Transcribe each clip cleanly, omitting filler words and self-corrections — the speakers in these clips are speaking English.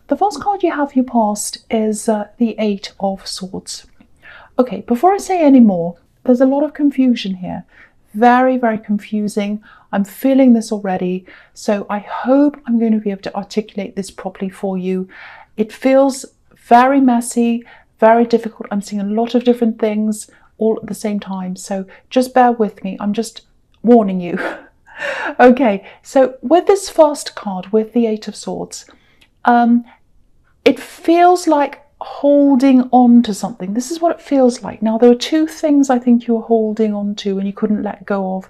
The first card you have for your past is the Eight of Swords. Okay, before I say any more, there's a lot of confusion here. Very, very confusing. I'm feeling this already. So I hope I'm going to be able to articulate this properly for you. It feels very messy, very difficult. I'm seeing a lot of different things all at the same time. So just bear with me. I'm just warning you. Okay, so with this first card, with the Eight of Swords, it feels like holding on to something. This is what it feels like. Now, there were two things I think you were holding on to and you couldn't let go of.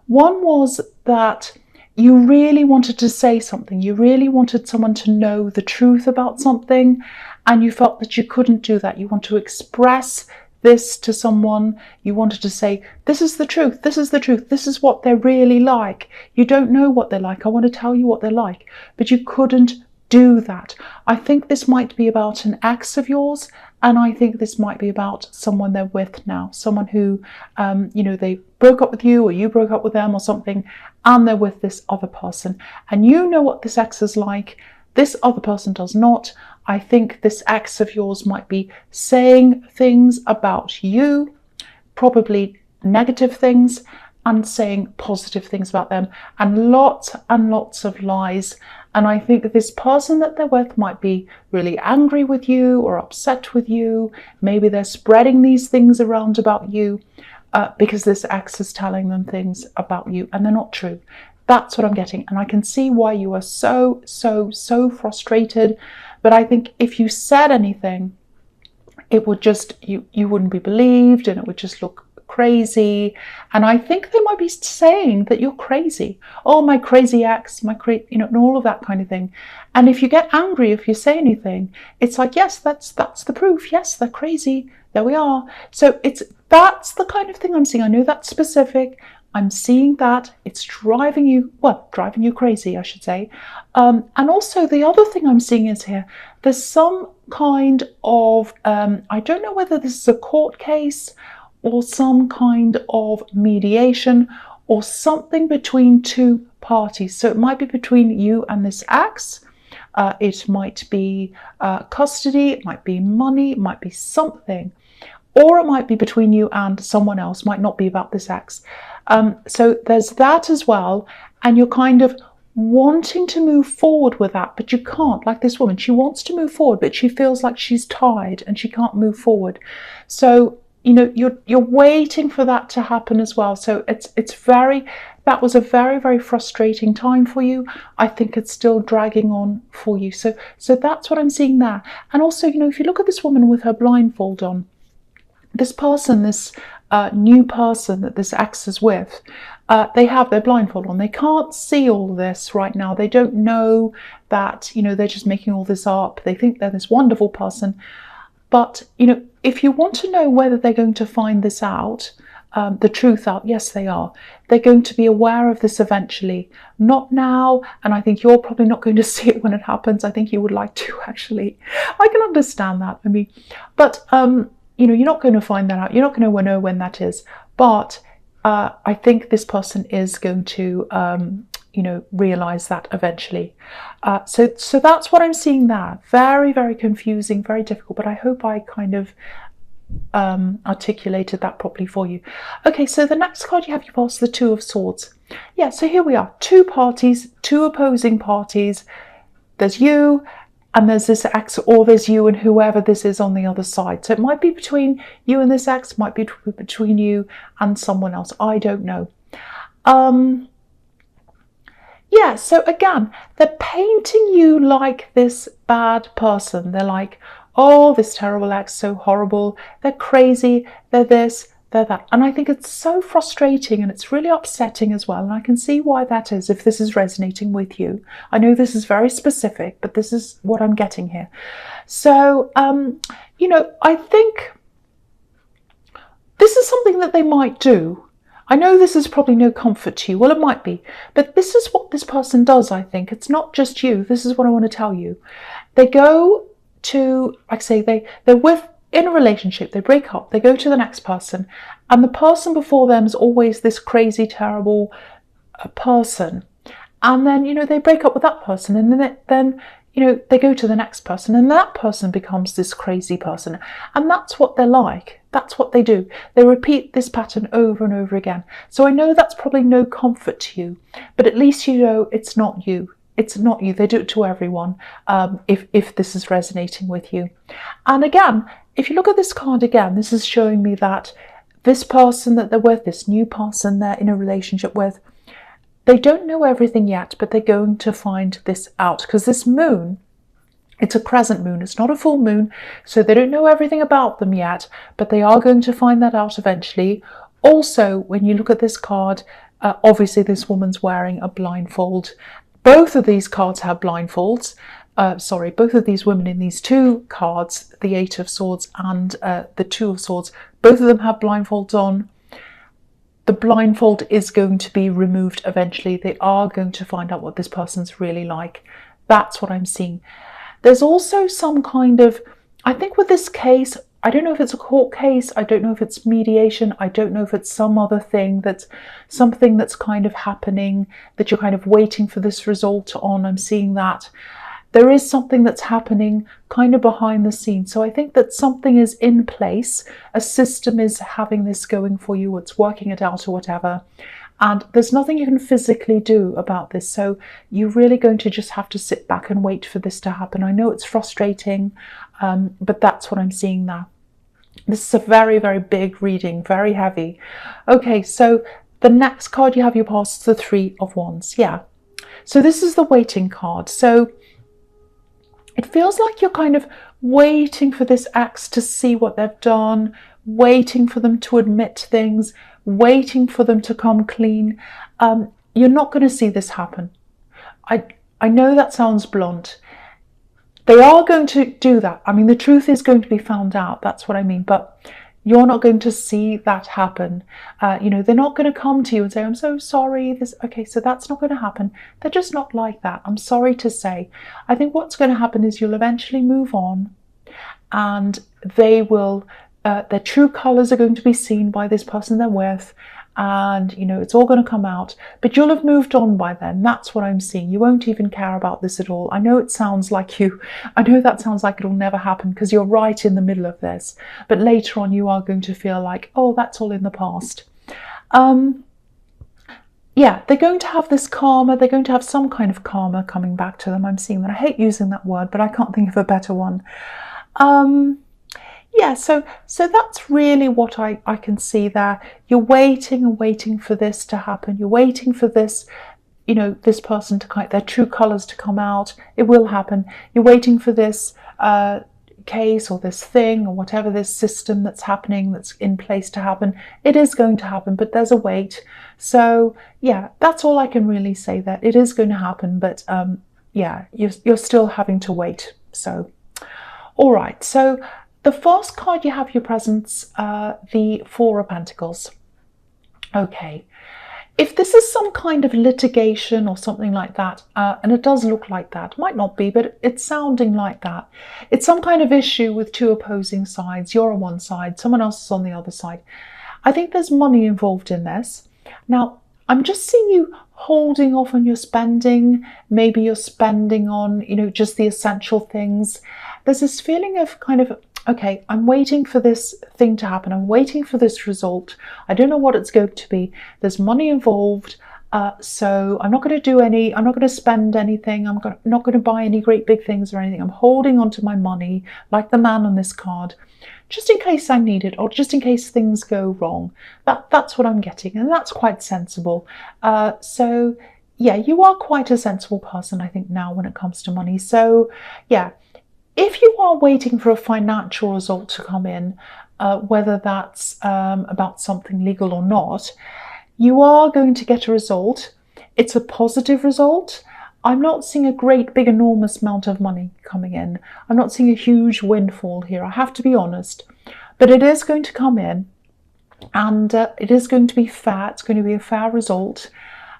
One was that you really wanted to say something. You really wanted someone to know the truth about something, and you felt that you couldn't do that. You want to express this to someone. You wanted to say, this is the truth, this is the truth, this is what they're really like. You don't know what they're like. I want to tell you what they're like, but you couldn't do that. I think this might be about an ex of yours, and I think this might be about someone they're with now, someone who, they broke up with you, or you broke up with them or something, and they're with this other person. And you know what this ex is like. This other person does not. I think this ex of yours might be saying things about you, probably negative things, and saying positive things about them, and lots of lies. And I think this person that they're with might be really angry with you or upset with you. Maybe they're spreading these things around about you because this ex is telling them things about you and they're not true. That's what I'm getting. And I can see why you are so frustrated. But I think if you said anything, it would just, you wouldn't be believed, and it would just look crazy. And I think they might be saying that you're crazy. Oh, my crazy ex, and all of that kind of thing. And if you get angry, if you say anything, it's like, yes, that's the proof. Yes, they're crazy. There we are. So that's the kind of thing I'm seeing. I know that's specific. I'm seeing that it's driving you crazy, I should say. And also the other thing I'm seeing is here, there's some kind of, I don't know whether this is a court case or some kind of mediation or something between two parties. So it might be between you and this ex. It might be custody, it might be money, it might be something. Or it might be between you and someone else, might not be about this ex. So there's that as well. And you're kind of wanting to move forward with that, but you can't. Like this woman, she wants to move forward, but she feels like she's tied and she can't move forward. So you're waiting for that to happen as well. So that was a very frustrating time for you. I think it's still dragging on for you. So that's what I'm seeing there. And also, if you look at this woman with her blindfold on, this person, this new person that this ex is with, they have their blindfold on. They can't see all this right now. They don't know that, they're just making all this up. They think they're this wonderful person. But, if you want to know whether they're going to find this out, the truth out, yes, they are. They're going to be aware of this eventually. Not now, and I think you're probably not going to see it when it happens. I think you would like to, actually. I can understand that. But you're not going to find that out. You're not going to know when that is. But I think this person is going to, realize that eventually. So that's what I'm seeing there. Very, very confusing, very difficult. But I hope I kind of articulated that properly for you. Okay, so the next card you have, you pass the Two of Swords. Yeah, so here we are. Two parties, two opposing parties. There's you, and there's this ex, or there's you and whoever this is on the other side. So it might be between you and this ex, might be between you and someone else. I don't know. Yeah, so again, they're painting you like this bad person. They're like, oh, this terrible ex, so horrible. They're crazy. They're this, they're that. And I think it's so frustrating and it's really upsetting as well. And I can see why that is if this is resonating with you. I know this is very specific, but this is what I'm getting here. So, I think this is something that they might do. I know this is probably no comfort to you. Well, it might be. But this is what this person does, I think. It's not just you. This is what I want to tell you. They go to, like I say, they're in a relationship. They break up. They go to the next person. And the person before them is always this crazy, terrible person. And then, they break up with that person. And then they go to the next person, and that person becomes this crazy person. And that's what they're like. That's what they do. They repeat this pattern over and over again. So I know that's probably no comfort to you, but at least you know it's not you. It's not you. They do it to everyone, if this is resonating with you. And again, if you look at this card again, this is showing me that this person that they're with, this new person they're in a relationship with, they don't know everything yet, but they're going to find this out. Because this moon, it's a crescent moon. It's not a full moon, so they don't know everything about them yet, but they are going to find that out eventually. Also, when you look at this card, obviously this woman's wearing a blindfold. Both of these cards have blindfolds. Both of these women in these two cards, the Eight of Swords and the Two of Swords, both of them have blindfolds on. The blindfold is going to be removed eventually. They are going to find out what this person's really like. That's what I'm seeing. There's also some kind of, I think with this case, I don't know if it's a court case, I don't know if it's mediation, I don't know if it's some other thing, that's something that's kind of happening, that you're kind of waiting for this result on. I'm seeing that. There is something that's happening kind of behind the scenes. So I think that something is in place. A system is having this going for you. It's working it out or whatever. And there's nothing you can physically do about this. So you're really going to just have to sit back and wait for this to happen. I know it's frustrating, but that's what I'm seeing now. This is a very, very big reading, very heavy. Okay, so the next card you have your past is the Three of Wands. Yeah. So this is the waiting card. So it feels like you're kind of waiting for this ex to see what they've done, waiting for them to admit things, waiting for them to come clean. You're not going to see this happen. I know that sounds blunt. They are going to do that. I mean, the truth is going to be found out. That's what I mean. But you're not going to see that happen. They're not going to come to you and say, I'm so sorry. Okay, so that's not going to happen. They're just not like that. I'm sorry to say. I think what's going to happen is you'll eventually move on, and they will, their true colours are going to be seen by this person they're with, and it's all going to come out, but you'll have moved on by then. That's what I'm seeing. You won't even care about this at all. I know that sounds like it'll never happen, because you're right in the middle of this, but later on you are going to feel like, oh, that's all in the past. Yeah, they're going to have this karma. They're going to have some kind of karma coming back to them. I'm seeing that. I hate using that word, but I can't think of a better one. Yeah, so that's really what I can see there. You're waiting and waiting for this to happen. You're waiting for this, this person to their true colours to come out. It will happen. You're waiting for this case or this thing or whatever, this system that's happening, that's in place to happen. It is going to happen, but there's a wait. So yeah, that's all I can really say there. It is going to happen, but yeah, you're still having to wait. So, all right. So the first card you have your presence, the Four of Pentacles. Okay. If this is some kind of litigation or something like that, and it does look like that, might not be, but it's sounding like that. It's some kind of issue with two opposing sides. You're on one side, someone else is on the other side. I think there's money involved in this. Now, I'm just seeing you holding off on your spending. Maybe you're spending on, just the essential things. There's this feeling of kind of, okay, I'm waiting for this thing to happen. I'm waiting for this result. I don't know what it's going to be. There's money involved. So I'm not going to spend anything. I'm not going to buy any great big things or anything. I'm holding on to my money like the man on this card, just in case I need it, or just in case things go wrong. That's what I'm getting, and that's quite sensible. So yeah, you are quite a sensible person, I think, now when it comes to money. So yeah, if you are waiting for a financial result to come in, whether that's about something legal or not, you are going to get a result. It's a positive result. I'm not seeing a great, big, enormous amount of money coming in. I'm not seeing a huge windfall here, I have to be honest. But it is going to come in, and it is going to be fair. It's going to be a fair result.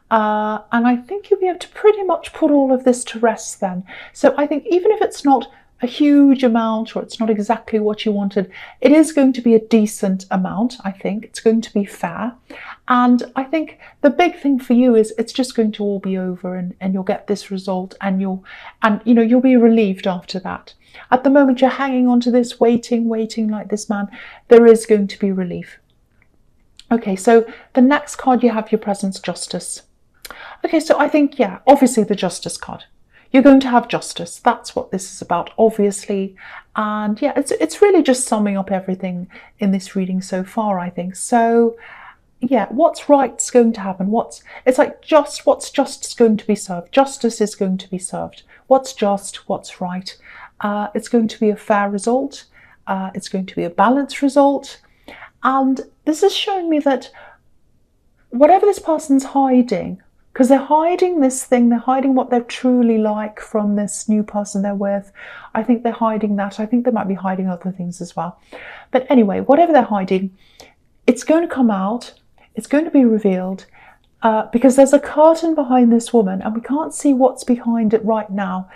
And I think you'll be able to pretty much put all of this to rest then. So I think even if it's not a huge amount, or it's not exactly what you wanted, it is going to be a decent amount. I think it's going to be fair, And I think the big thing for you is it's just going to all be over, and you'll get this result, and you'll be relieved after that. At the moment you're hanging on to this, waiting like this man, there is going to be relief. Okay, so the next card you have, your presence, Justice. Okay, so I think, yeah, obviously the Justice card. You're going to have justice. That's what this is about, obviously. And yeah, it's really just summing up everything in this reading so far, I think. So yeah, what's right's going to happen. What's just is going to be served. Justice is going to be served. What's just, what's right. It's going to be a fair result. It's going to be a balanced result. And this is showing me that whatever this person's hiding, because they're hiding this thing, they're hiding what they're truly like from this new person they're with. I think they're hiding that. I think they might be hiding other things as well. But anyway, whatever they're hiding, it's going to come out. It's going to be revealed because there's a curtain behind this woman and we can't see what's behind it right now.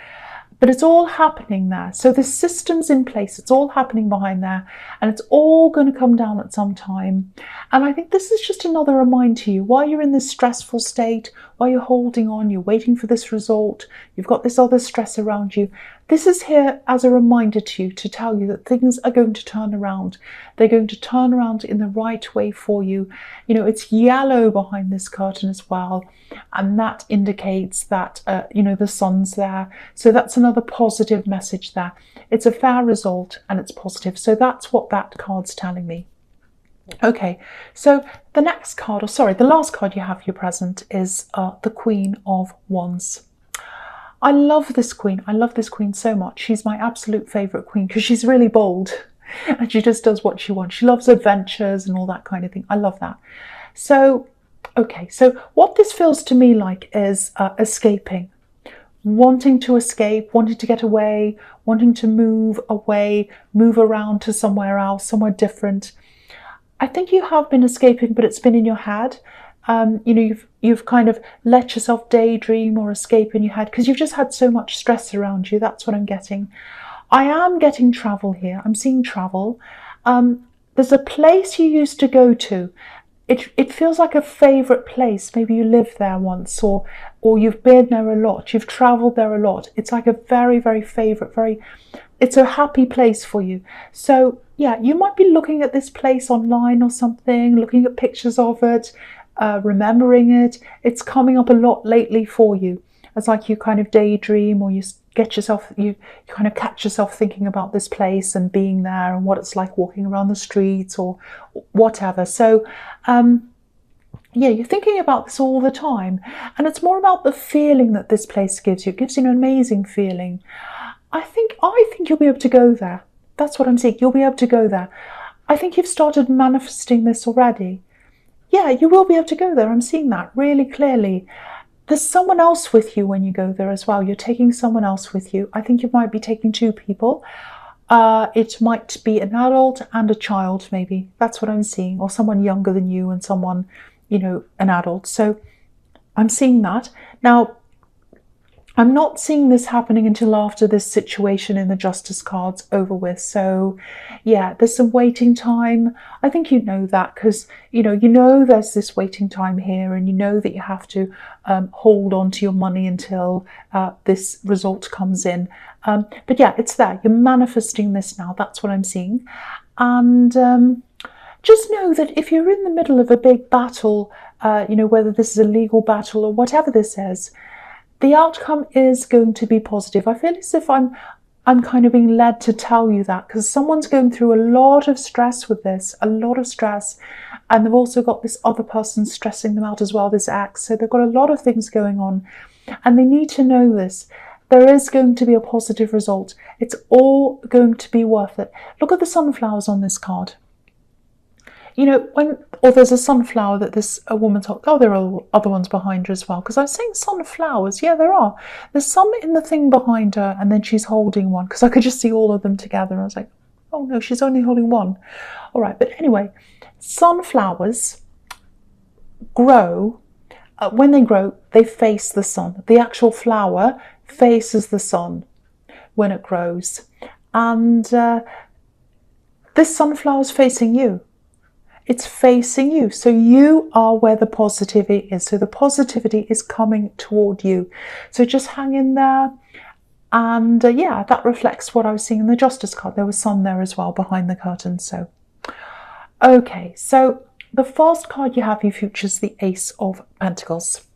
But it's all happening there. So the system's in place. It's all happening behind there. And it's all going to come down at some time. And I think this is just another reminder to you, while you're in this stressful state, while you're holding on, you're waiting for this result, you've got this other stress around you. This is here as a reminder to you, to tell you that things are going to turn around. They're going to turn around in the right way for you. You know, it's yellow behind this curtain as well. And that indicates that, the sun's there. So that's another positive message there. It's a fair result and it's positive. So that's what that card's telling me. Okay, so the next card, the last card you have, your present, is the Queen of Wands. I love this queen. I love this queen so much. She's my absolute favourite queen because she's really bold and she just does what she wants. She loves adventures and all that kind of thing. I love that. So, okay, so what this feels to me like is escaping. Wanting to escape, wanting to get away, wanting to move away, move around to somewhere else, somewhere different. I think you have been escaping, but it's been in your head. You've kind of let yourself daydream or escape in your head because you've just had so much stress around you. That's what I'm getting. I am getting travel here. I'm seeing travel. There's a place you used to go to. It feels like a favourite place. Maybe you lived there once, or you've been there a lot. You've travelled there a lot. It's like a very, very favourite, it's a happy place for you. So yeah, you might be looking at this place online or something, looking at pictures of it, remembering it. It's coming up a lot lately for you. It's like you kind of daydream, or you kind of catch yourself thinking about this place and being there and what it's like walking around the streets or whatever. So yeah, you're thinking about this all the time, and it's more about the feeling that this place gives you. It gives you an amazing feeling. I think you'll be able to go there. That's what I'm seeing. You'll be able to go there. I think you've started manifesting this already. Yeah, you will be able to go there. I'm seeing that really clearly. There's someone else with you when you go there as well. You're taking someone else with you. I think you might be taking two people. It might be an adult and a child, maybe. That's what I'm seeing. Or someone younger than you and someone, an adult. So I'm seeing that. Now, I'm not seeing this happening until after this situation in the Justice card's over with. So yeah, there's some waiting time. I think you know that because, you know there's this waiting time here, and you know that you have to hold on to your money until this result comes in. But yeah, it's there. You're manifesting this now. That's what I'm seeing. And just know that if you're in the middle of a big battle, whether this is a legal battle or whatever this is, the outcome is going to be positive. I feel as if I'm kind of being led to tell you that because someone's going through a lot of stress with this, a lot of stress. And they've also got this other person stressing them out as well, this ex. So they've got a lot of things going on and they need to know this. There is going to be a positive result. It's all going to be worth it. Look at the sunflowers on this card. There's a sunflower that a woman's holding. Oh, there are other ones behind her as well. Because I was saying sunflowers. Yeah, there are. There's some in the thing behind her, and then she's holding one. Because I could just see all of them together. I was like, oh no, she's only holding one. All right, but anyway, sunflowers grow. When they grow, they face the sun. The actual flower faces the sun when it grows. And this sunflower's facing you. It's facing you. So you are where the positivity is. So the positivity is coming toward you. So just hang in there. And yeah, that reflects what I was seeing in the Justice card. There was sun there as well behind the curtain. So, okay, so the first card you have, you features the Ace of Pentacles.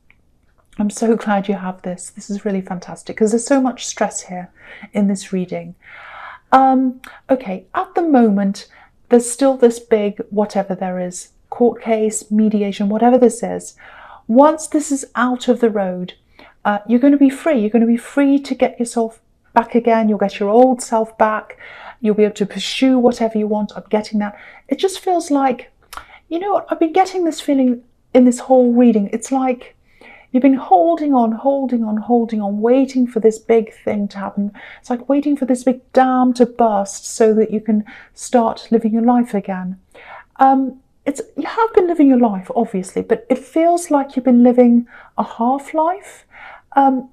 I'm so glad you have this. This is really fantastic because there's so much stress here in this reading. Okay, at the moment, there's still this big whatever there is, court case, mediation, whatever this is. Once this is out of the road, you're going to be free. You're going to be free to get yourself back again. You'll get your old self back. You'll be able to pursue whatever you want. I'm getting that. It just feels like, you know what, I've been getting this feeling in this whole reading. It's like you've been holding on, waiting for this big thing to happen. It's like waiting for this big dam to burst so that you can start living your life again. You have been living your life, obviously, but it feels like you've been living a half life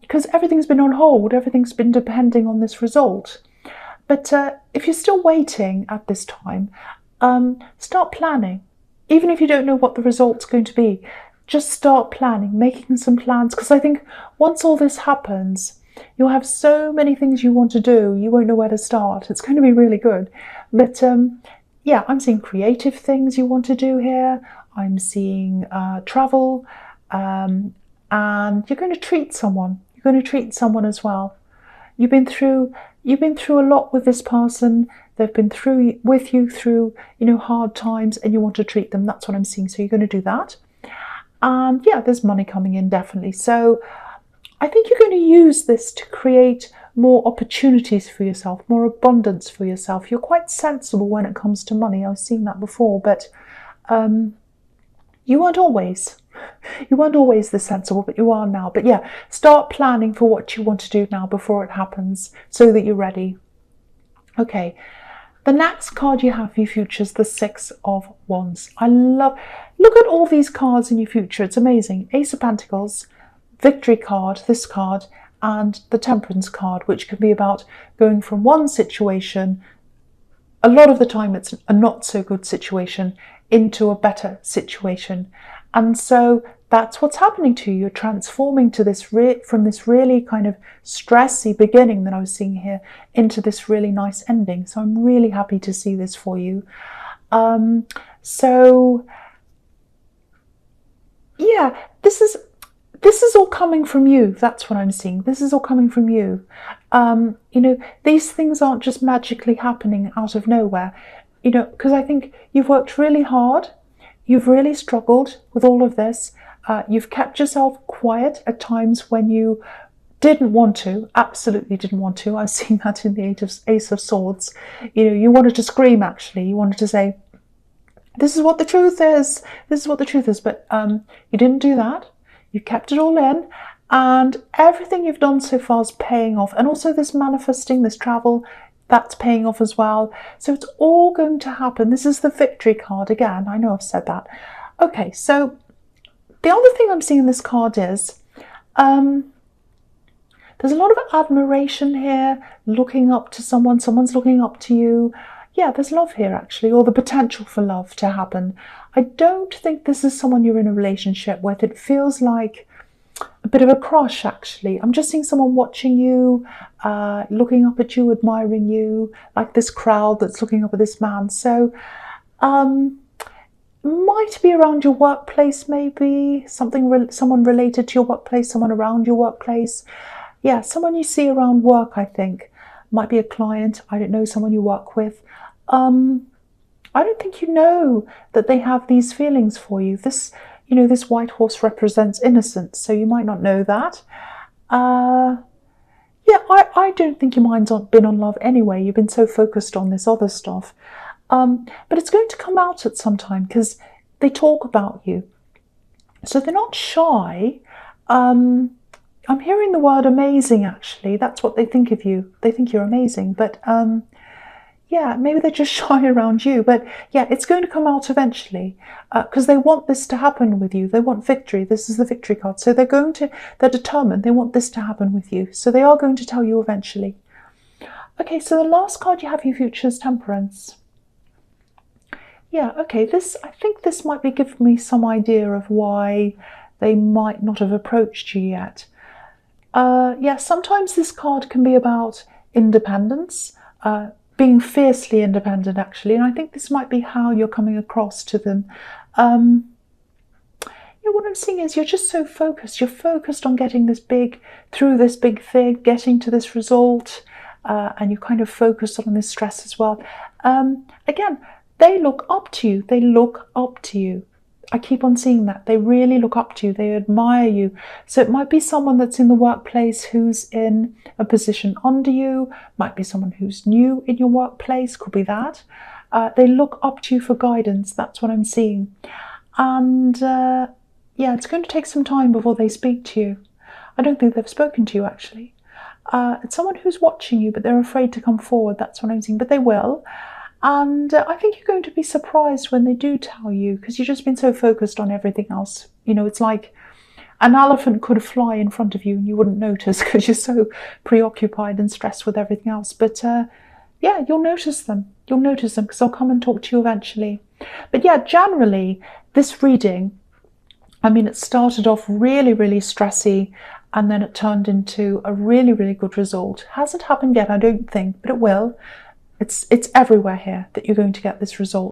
because everything's been on hold. Everything's been depending on this result. But if you're still waiting at this time, start planning. Even if you don't know what the result's going to be, just start planning, making some plans, because I think once all this happens, you'll have so many things you want to do, you won't know where to start. It's going to be really good. But yeah, I'm seeing creative things you want to do here. I'm seeing travel, and you're going to treat someone. You're going to treat someone as well. You've been through a lot with this person. They've been through with you through, you know, hard times, and you want to treat them. That's what I'm seeing. So you're going to do that. And yeah, there's money coming in, definitely. So I think you're going to use this to create more opportunities for yourself, more abundance for yourself. You're quite sensible when it comes to money. I've seen that before, but you weren't always. You weren't always this sensible, but you are now. But yeah, start planning for what you want to do now before it happens so that you're ready. Okay, the next card you have for your future is the Six of Wands. Look at all these cards in your future. It's amazing. Ace of Pentacles, Victory card, this card, and the Temperance card, which can be about going from one situation, a lot of the time it's a not so good situation, into a better situation. And so that's what's happening to you. You're transforming to this from this really kind of stressy beginning that I was seeing here into this really nice ending. So I'm really happy to see this for you. So yeah, this is all coming from you. That's what I'm seeing. This is all coming from you. You know, these things aren't just magically happening out of nowhere. You know, because I think you've worked really hard. You've really struggled with all of this. You've kept yourself quiet at times when you didn't want to, absolutely didn't want to. I've seen that in the Ace of Swords. You know, you wanted to scream, actually. You wanted to say, this is what the truth is. This is what the truth is. But you didn't do that. You kept it all in. And everything you've done so far is paying off. And also this manifesting, this travel, that's paying off as well. So it's all going to happen. This is the Victory card again. I know I've said that. Okay, so the other thing I'm seeing in this card is there's a lot of admiration here, looking up to someone. Someone's looking up to you. Yeah, there's love here, actually, or the potential for love to happen. I don't think this is someone you're in a relationship with. It feels like a bit of a crush, actually. I'm just seeing someone watching you, looking up at you, admiring you, like this crowd that's looking up at this man. So might be around your workplace, maybe someone related to your workplace, someone around your workplace. Yeah, someone you see around work, I think. Might be a client, I don't know, someone you work with. I don't think you know that they have these feelings for you. This, you know, this white horse represents innocence, so you might not know that. Yeah, I don't think your mind's been on love anyway. You've been so focused on this other stuff. But it's going to come out at some time because they talk about you. So they're not shy. I'm hearing the word amazing, actually. That's what they think of you. They think you're amazing. But yeah, maybe they're just shy around you. But yeah, it's going to come out eventually because they want this to happen with you. They want victory. This is the Victory card. So they're determined. They want this to happen with you. So they are going to tell you eventually. Okay, so the last card you have in your future is Temperance. Yeah, okay, I think this might be giving me some idea of why they might not have approached you yet. Yeah, sometimes this card can be about independence, being fiercely independent, actually, and I think this might be how you're coming across to them. Yeah, what I'm seeing is you're just so focused. You're focused on getting through this big thing, getting to this result, and you're kind of focused on this stress as well. Again, they look up to you. They look up to you. I keep on seeing that. They really look up to you. They admire you. So it might be someone that's in the workplace who's in a position under you, might be someone who's new in your workplace, could be that. They look up to you for guidance. That's what I'm seeing. And yeah, it's going to take some time before they speak to you. I don't think they've spoken to you, actually. It's someone who's watching you, but they're afraid to come forward. That's what I'm seeing. But they will. And I think you're going to be surprised when they do tell you, because you've just been so focused on everything else. You know, it's like an elephant could fly in front of you and you wouldn't notice because you're so preoccupied and stressed with everything else. But yeah, you'll notice them. You'll notice them because they'll come and talk to you eventually. But yeah, generally, this reading, I mean, it started off really, really stressy, and then it turned into a really, really good result. Hasn't happened yet, I don't think, but it will. It's everywhere here that you're going to get this result.